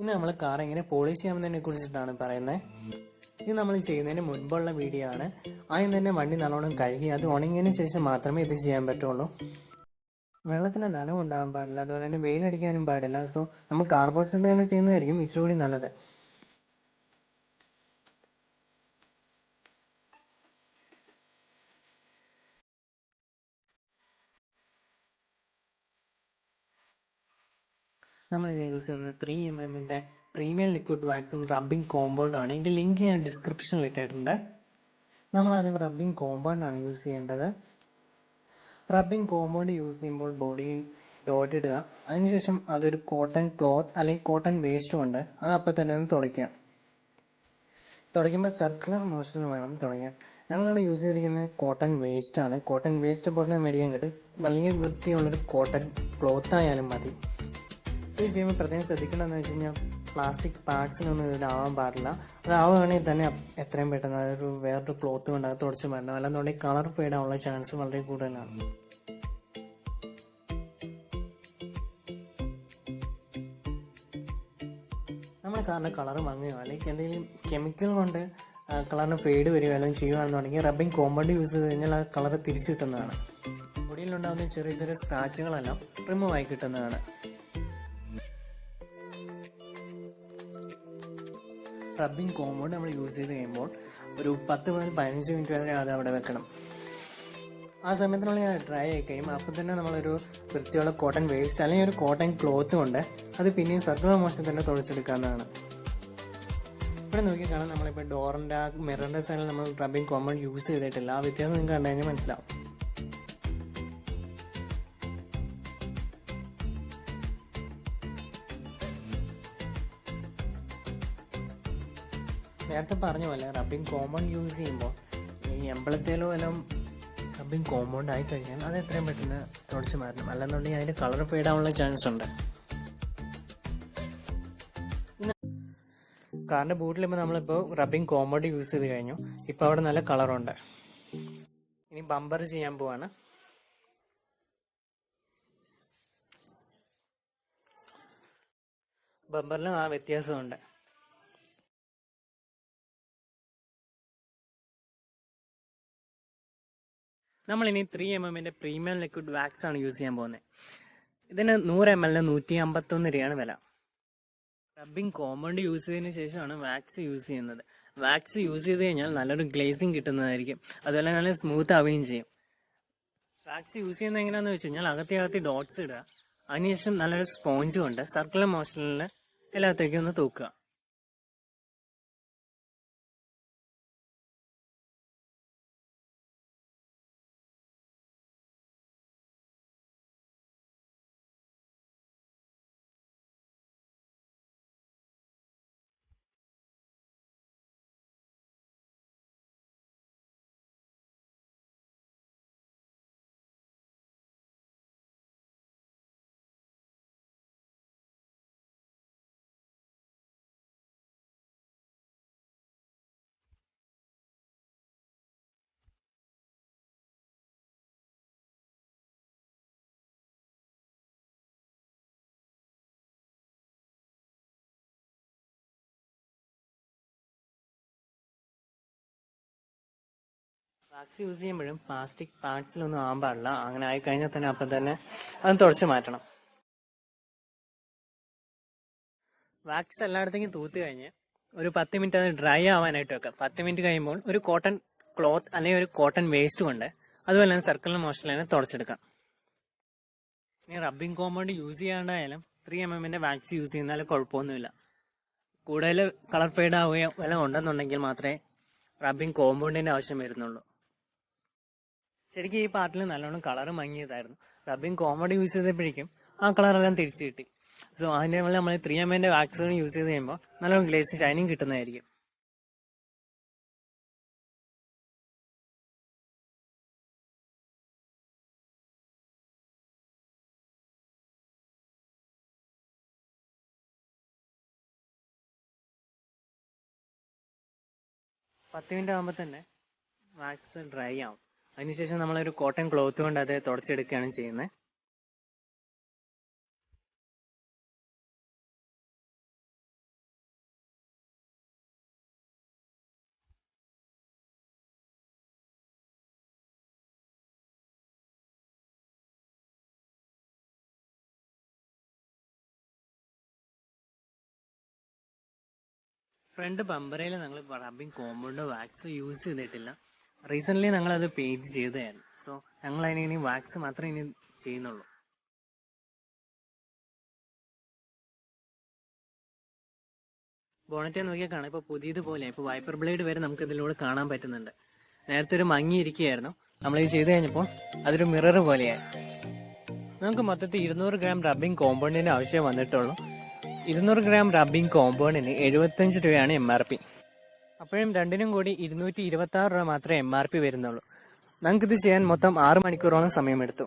ഇന്ന് നമ്മൾ കാർ എങ്ങനെ പോളിഷ് ചെയ്യാമെന്നതിനെ കുറിച്ചിട്ടാണ് പറയുന്നത്. ഇത് നമ്മൾ ചെയ്യുന്നതിന് മുൻപുള്ള വീഡിയോ ആണ്. ആദ്യം തന്നെ വണ്ടി നല്ലോണം കഴുകി അത് ഉണങ്ങിയതിന് ശേഷം മാത്രമേ ഇത് ചെയ്യാൻ പറ്റുള്ളൂ. വെള്ളത്തിന് നനവ് ഉണ്ടാകാൻ പാടില്ല, അതുപോലെ തന്നെ വെയിലടിക്കാനും പാടില്ല. സോ നമ്മൾ കാർ പോളിഷ് തന്നെ ചെയ്യുന്നതായിരിക്കും ഇച്ചിരി കൂടി നല്ലത്. നമ്മൾ യൂസ് ചെയ്യുന്നത് 3mm പ്രീമിയം ലിക്വിഡ് വാക്സും റബ്ബിംഗ് കോമ്പൗണ്ട് ആണ്. ഇതിൻ്റെ ലിങ്ക് ഞാൻ ഡിസ്ക്രിപ്ഷനിൽ ഇട്ടിട്ടുണ്ട്. നമ്മൾ ആദ്യം റബ്ബിംഗ് കോമ്പൗണ്ട് ആണ് യൂസ് ചെയ്യേണ്ടത്. റബ്ബിംഗ് കോമ്പൗണ്ട് യൂസ് ചെയ്യുമ്പോൾ ബോഡിയിൽ ഡോട്ട് ഇടുക. അതിനുശേഷം അതൊരു കോട്ടൺ ക്ലോത്ത് അല്ലെങ്കിൽ കോട്ടൺ വേസ്റ്റ് കൊണ്ട് അത് അപ്പോൾ തന്നെ ഒന്ന് തുടയ്ക്കുക. തുടയ്ക്കുമ്പോൾ സർക്കുലർ മോഷനിൽ വേണം തുടയ്ക്കാൻ. ഞങ്ങളിവിടെ യൂസ് ചെയ്തിരിക്കുന്നത് കോട്ടൺ വേസ്റ്റ് ആണ്. കോട്ടൺ വേസ്റ്റ് പോലെ മേടിക്കാൻ കിട്ടും. വലിയ വൃത്തിയുള്ളൊരു കോട്ടൺ ക്ലോത്ത് ആയാലും മതി. ഇത് ചെയ്യുമ്പോൾ പ്രത്യേകം ശ്രദ്ധിക്കേണ്ടതെന്ന് വെച്ച് കഴിഞ്ഞാൽ പ്ലാസ്റ്റിക് പാർട്സിനൊന്നും ഇതിലാവാൻ പാടില്ല. അതാവുകയാണെങ്കിൽ തന്നെ എത്രയും പെട്ടെന്ന് അതൊരു വേറൊരു ക്ലോത്ത് കൊണ്ട് അത് തുടച്ച് മാറ്റണം. അല്ലെന്നുണ്ടെങ്കിൽ കളർ ഫെയ്ഡ് ആവാനുള്ള ചാൻസ് വളരെ കൂടുതലാണ്. നമ്മൾ കാറിൻ്റെ കളർ മങ്ങുകയോ അല്ലെങ്കിൽ എന്തെങ്കിലും കെമിക്കൽ കൊണ്ട് കളറിന് ഫെയ്ഡ് വരികയോ അല്ലെങ്കിൽ ചെയ്യുകയാണെന്നുണ്ടെങ്കിൽ റബ്ബിംഗ് കോമ്പൗണ്ട് യൂസ് ചെയ്ത് കഴിഞ്ഞാൽ ആ കളർ തിരിച്ചു കിട്ടുന്നതാണ്. ബോഡിയിലുണ്ടാകുന്ന ചെറിയ ചെറിയ സ്ക്രാച്ചുകളെല്ലാം റിമൂവ് ആയി കിട്ടുന്നതാണ്. റബ്ബിംഗ് കോമ്പൗണ്ട് നമ്മൾ യൂസ് ചെയ്ത് കഴിയുമ്പോൾ ഒരു 10 മുതൽ 15 മിനിറ്റ് വരെ അത് അവിടെ വെക്കണം. ആ സമയത്തിനുള്ളിൽ ഡ്രൈ ആയി കഴിയുമ്പോൾ അപ്പോൾ തന്നെ നമ്മളൊരു വൃത്തിയുള്ള കോട്ടൺ വേസ്റ്റ് അല്ലെങ്കിൽ ഒരു കോട്ടൺ ക്ലോത്ത് കൊണ്ട് അത് പിന്നെയും സർക്കുലർ മോഷൻ തന്നെ തുടച്ചെടുക്കാവുന്നതാണ്. ഇവിടെ നോക്കി കാണാൻ നമ്മളിപ്പോൾ ഡോറിൻ്റെ മിററിൻ്റെ സൈഡിൽ നമ്മൾ റബ്ബിംഗ് കോമ്പൗണ്ട് യൂസ് ചെയ്തിട്ടില്ല. ആ വ്യത്യാസം നിങ്ങൾക്ക് കണ്ടു കഴിഞ്ഞാൽ മനസ്സിലാവും. നേരത്തെ പറഞ്ഞ പോലെ റബ്ബിംഗ് കോമ്പൗണ്ട് യൂസ് ചെയ്യുമ്പോൾ ഈ എമ്പളത്തേലോ എല്ലാം റബ്ബിംഗ് കോമ്പൗണ്ട് ആയി കഴിഞ്ഞാൽ അത് എത്രയും പെട്ടെന്ന് തുടച്ച് മാറ്റണം. അല്ലെന്നുണ്ടെങ്കിൽ അതിൻ്റെ കളർ ഫെയ്ഡ് ആവാനുള്ള ചാൻസ് ഉണ്ട്. കാറിൻ്റെ ബൂട്ടിലിപ്പോൾ നമ്മളിപ്പോൾ റബ്ബിംഗ് കോമ്പൗണ്ട് യൂസ് ചെയ്ത് കഴിഞ്ഞു. ഇപ്പോൾ അവിടെ നല്ല കളറുണ്ട്. ഇനി ബമ്പർ ചെയ്യാൻ പോവാണ്. ബമ്പറിലും ആ വ്യത്യാസമുണ്ട്. നമ്മളിനി 3mm പ്രീമിയം ലിക്വിഡ് വാക്സ് ആണ് യൂസ് ചെയ്യാൻ പോകുന്നത്. ഇതിന് 100ml 151 രൂപയാണ് വില. റബ്ബിംഗ് കോമ്പൗണ്ട് യൂസ് ചെയ്തതിന് ശേഷമാണ് വാക്സ് യൂസ് ചെയ്യുന്നത്. വാക്സ് യൂസ് ചെയ്ത് കഴിഞ്ഞാൽ നല്ലൊരു ഗ്ലേസിങ് കിട്ടുന്നതായിരിക്കും. അതുപോലെ നല്ല സ്മൂത്ത് ആവുകയും ചെയ്യും. വാക്സ് യൂസ് ചെയ്യുന്നത് എങ്ങനെയാണെന്ന് വെച്ച് കഴിഞ്ഞാൽ അകത്തി ഡോട്ട്സ് ഇടുക. അതിനുശേഷം നല്ലൊരു സ്പോഞ്ച് കൊണ്ട് സർക്കുലർ മോഷനിൽ എല്ലാത്തേക്കും ഒന്ന് തൂക്കുക. വാക്സ് യൂസ് ചെയ്യുമ്പോഴും പ്ലാസ്റ്റിക് പാർട്സിലൊന്നും ആവാൻ പാടില്ല. അങ്ങനെ ആയിക്കഴിഞ്ഞാൽ തന്നെ അപ്പം തന്നെ അത് തുടച്ച് മാറ്റണം. വാക്സ് എല്ലായിടത്തേക്കും തൂത്ത് കഴിഞ്ഞ് ഒരു 10 മിനിറ്റ് അത് ഡ്രൈ ആവാനായിട്ട് വെക്കാം. 10 മിനിറ്റ് കഴിയുമ്പോൾ ഒരു കോട്ടൺ ക്ലോത്ത് അല്ലെങ്കിൽ ഒരു കോട്ടൺ വേസ്റ്റ് കൊണ്ട് അതുപോലെ തന്നെ സർക്കുലർ മോഷനിൽ തന്നെ തുടച്ചെടുക്കാം. ഇനി റബ്ബിംഗ് കോമ്പൗണ്ട് യൂസ് ചെയ്യാണ്ടായാലും 3mm വാക്സ് യൂസ് ചെയ്യുന്നാലും കുഴപ്പമൊന്നുമില്ല. കൂടുതൽ കളർ ഫെയ്ഡ് ആവുകയോ വല്ലതും ഉണ്ടെന്നുണ്ടെങ്കിൽ മാത്രമേ റബ്ബിംഗ് കോമ്പൗണ്ടിന്റെ ആവശ്യം വരുന്നുള്ളൂ. ശരിക്കും ഈ പാർട്ടിൽ നല്ലോണം കളർ മങ്ങിയതായിരുന്നു. റബ്ബിംഗ് കോമ്പൗണ്ട് യൂസ് ചെയ്തപ്പോഴേക്കും ആ കളറെല്ലാം തിരിച്ചു കിട്ടി. സോ അതിൻ്റെ നമ്മൾ 3mm വാക്സ് യൂസ് ചെയ്ത് കഴിയുമ്പോൾ നല്ലോണം ഗ്ലേസ് ഷൈനിങ് കിട്ടുന്നതായിരിക്കും. പത്ത് മിനിറ്റ് ആകുമ്പോൾ തന്നെ വാക്സ് ഡ്രൈ ആവും. അതിനുശേഷം നമ്മളൊരു കോട്ടൺ ക്ലോത്ത് കൊണ്ട് അത് തുടച്ചെടുക്കുകയാണ് ചെയ്യുന്നത്. ഫ്രണ്ട് ബമ്പറയിൽ ഞങ്ങൾ റബ്ബിംഗ് കോമ്പൗണ്ട് വാക്സ് യൂസ് ചെയ്തിട്ടില്ല. റീസെൻ്റ്ലി ഞങ്ങളത് പെയിൻറ്റ് ചെയ്തതായിരുന്നു. സോ ഞങ്ങൾ ഇനി വാക്സ് മാത്രമേ ഇനി ചെയ്യുന്നുള്ളൂ. ബോണറ്റ് നോക്കിയാൽ കാണാം ഇപ്പോൾ പുതിയതുപോലെ ഇപ്പോൾ വൈപ്പർ ബ്ലേഡ് വരെ നമുക്ക് ഇതിലൂടെ കാണാൻ പറ്റുന്നുണ്ട്. നേരത്തെ ഒരു മങ്ങിയിരിക്കുകയായിരുന്നു, നമ്മളിത് ചെയ്ത് കഴിഞ്ഞപ്പോൾ അതൊരു മിറർ പോലെയായി. നമുക്ക് മൊത്തത്തിൽ 200 ഗ്രാം റബ്ബിംഗ് കോമ്പൗണ്ടിന് ആവശ്യം വന്നിട്ടുള്ളൂ. 200 ഗ്രാം റബ്ബിംഗ് കോമ്പൗണ്ടിന് 75 രൂപയാണ് MRP. അപ്പോഴും രണ്ടിനും കൂടി 226 രൂപ മാത്രമേ MRP വരുന്നുള്ളൂ. നമുക്കിത് ചെയ്യാൻ മൊത്തം 6 മണിക്കൂറോളം സമയമെടുത്തു.